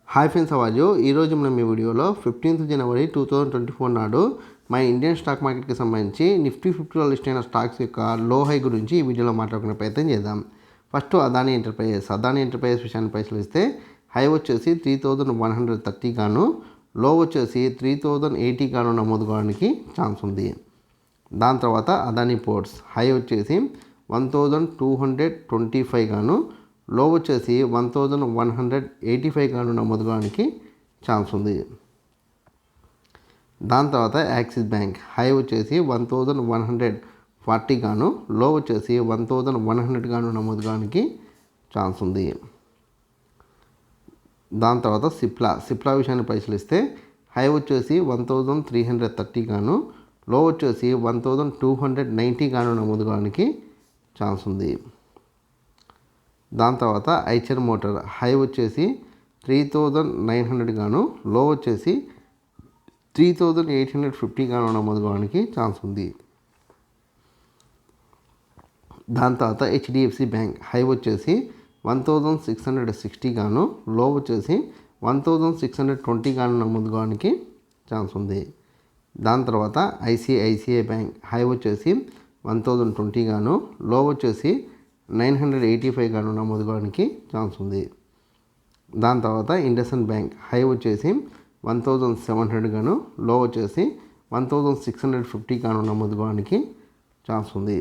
Hi friends, అవాజు ఈరోజు మనం ఈ వీడియోలో 15th జనవరి 2024 నాడు మన ఇండియన్ స్టాక్ మార్కెట్కి సంబంధించి నిఫ్టీ 50లో లిస్ట్ అయిన స్టాక్స్ యొక్క లో హై గురించి ఈ వీడియోలో మాట్లాడుకునే ప్రయత్నం చేద్దాం. ఫస్ట్ అదానీ ఎంటర్ప్రైజెస్ విషయాన్ని పరిశీలిస్తే హై వచ్చేసి 3130 గాను, లో వచ్చేసి 3080 గాను నమోదు కావడానికి ఛాన్స్ ఉంది. దాని తర్వాత అదానీ పోర్ట్స్ హై వచ్చేసి 1225 గాను, లో వచ్చేసి 1185 గాను నమోదు కావడానికి ఛాన్స్ ఉంది. దాని తర్వాత యాక్సిస్ బ్యాంక్ హై వచ్చేసి 1140 గాను, లో వచ్చేసి 1100 గాను నమోదు కావడానికి ఛాన్స్ ఉంది. దాని తర్వాత సిప్లా విషయాన్ని పరిశీలిస్తే హై వచ్చేసి 1330 గాను, లో వచ్చేసి 1290 గాను నమోదు కావడానికి ఛాన్స్ ఉంది. దాని తర్వాత ఐచర్ మోటార్ హై వచ్చేసి 3900 గాను, లో వచ్చేసి 3850 గాను నమోదు కావడానికి ఛాన్స్ ఉంది. దాని తర్వాత హెచ్డిఎఫ్సి బ్యాంక్ హై వచ్చేసి 1660 గాను, లో వచ్చేసి 1620 గాను నమోదు కావడానికి ఛాన్స్ ఉంది. దాని తర్వాత ఐసిఐసిఐ బ్యాంక్ హై వచ్చేసి 1020 గాను, లో వచ్చేసి 985 గాను నమోదు కావడానికి ఛాన్స్ ఉంది. దాని తర్వాత ఇండస్ఇండ్ బ్యాంక్ హై వచ్చేసి 1700 గాను, లో వచ్చేసి 1650 గాను నమోదు కావడానికి ఛాన్స్ ఉంది.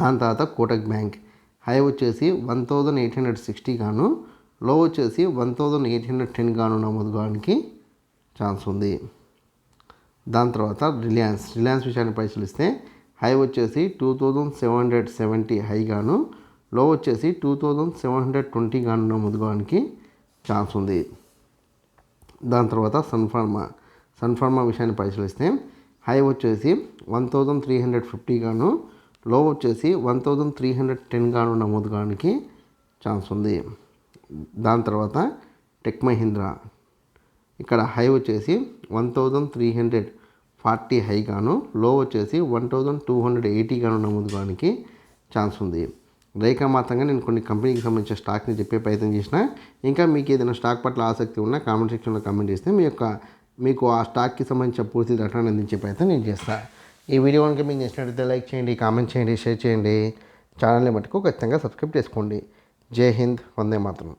దాని తర్వాత కోటక్ బ్యాంక్ హై వచ్చేసి 1860 గాను, లో వచ్చేసి 1810 గాను నమోదు కావడానికి ఛాన్స్ ఉంది. దాని తర్వాత రిలయన్స్ విషయాన్ని పరిశీలిస్తే హై వచ్చేసి 2770 హై గాను, లో వచ్చేసి 2720 గాను నమోదు కావడానికి ఛాన్స్ ఉంది. దాని తర్వాత సన్ఫార్మా విషయాన్ని పరిశీలిస్తే హై వచ్చేసి 1350 గాను, లో వచ్చేసి 1310 గాను నమోదు కావడానికి ఛాన్స్ ఉంది. దాని తర్వాత టెక్ మహీంద్రా ఇక్కడ హై వచ్చేసి 1340 హై గాను, లో వచ్చేసి 1280 గాను నమోదు కావడానికి ఛాన్స్ ఉంది. రేఖా మాత్రంగా నేను కొన్ని కంపెనీకి సంబంధించిన స్టాక్ని చెప్పే ప్రయత్నం చేసిన. ఇంకా మీకు ఏదైనా స్టాక్ పట్ల ఆసక్తి ఉన్నా కామెంట్ సెక్షన్లో కామెంట్ చేస్తే మీకు ఆ స్టాక్కి సంబంధించిన పూర్తి డేటాను అందించే ప్రయత్నం నేను చేస్తాను. ఈ వీడియో కనుక మీకు నచ్చినట్లయితే లైక్ చేయండి, కామెంట్ చేయండి, షేర్ చేయండి. ఛానల్ని మటుకు ఖచ్చితంగా సబ్స్క్రైబ్ చేసుకోండి. జై హింద్, వందే మాతరం.